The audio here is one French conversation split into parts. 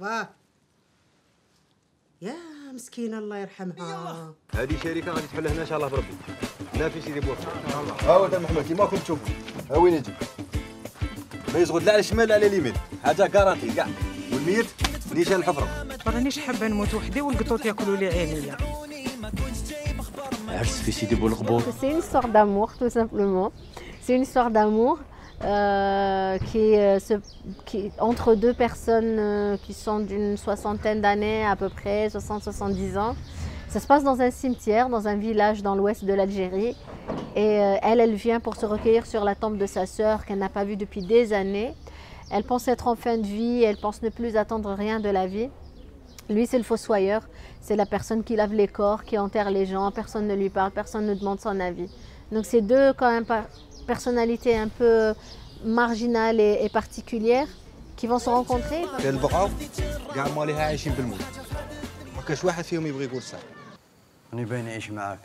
واه يا مسكينه الله يرحمها. هذه شركه غادي تحل هنا ان شاء الله بربي. نافي سيدي بوفر. ها هو محمد كيما راكم تشوفوا. ها وين يجي؟ ما يزغد لا على الشمال لا على اليمين، حاجه كارانتي كاع. والميت نيشان الحفره. ما رانيش حابه نموت وحدي والقطوط ياكلوا لي عينيا. عرس في سيدي بولقبور. C'est une histoire d'amour tout simplement. C'est une histoire d'amour entre deux personnes qui sont d'une soixantaine d'années à peu près, 60-70 ans. Ça se passe dans un cimetière, dans un village dans l'ouest de l'Algérie. Et elle vient pour se recueillir sur la tombe de sa sœur qu'elle n'a pas vue depuis des années. Elle pense être en fin de vie, elle pense ne plus attendre rien de la vie. Lui, c'est le fossoyeur, c'est la personne qui lave les corps, qui enterre les gens, personne ne lui parle, personne ne demande son avis. Donc c'est deux quand même personnalités un peu marginales et particulières qui vont se rencontrer. كاع ماليها عايشين بالموت. ما كاش واحد فيهم يبغي يقول صح. أنا باين أعيش معاك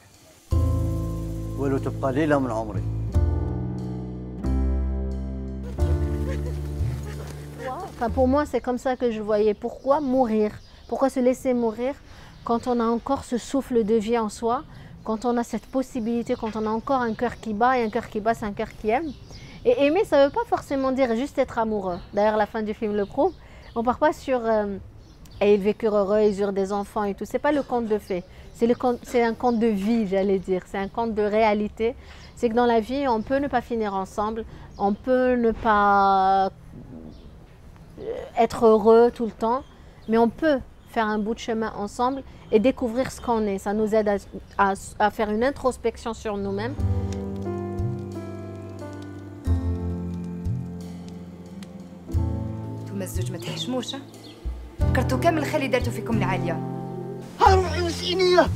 ولو تبقى ليلة من عمري. Enfin, pour moi, c'est comme ça que je voyais. Pourquoi mourir? Pourquoi se laisser mourir quand on a encore ce souffle de vie en soi, quand on a cette possibilité, quand on a encore un cœur qui bat, et un cœur qui bat, c'est un cœur qui aime. Et aimer, ça ne veut pas forcément dire juste être amoureux. D'ailleurs, la fin du film le prouve. On ne part pas sur et ils vécurent heureux, ils eurent des enfants et tout. Ce n'est pas le conte de fées. C'est un conte de vie, j'allais dire. C'est un conte de réalité. C'est que dans la vie, on peut ne pas finir ensemble, on peut ne pas être heureux tout le temps, mais on peut faire un bout de chemin ensemble et découvrir ce qu'on est. Ça nous aide à faire une introspection sur nous-mêmes. انتوما الزوج ما تحشموش، فكرتوا كامل الخير اللي دارتو فيكم العاليه. ها روحي مسكينية.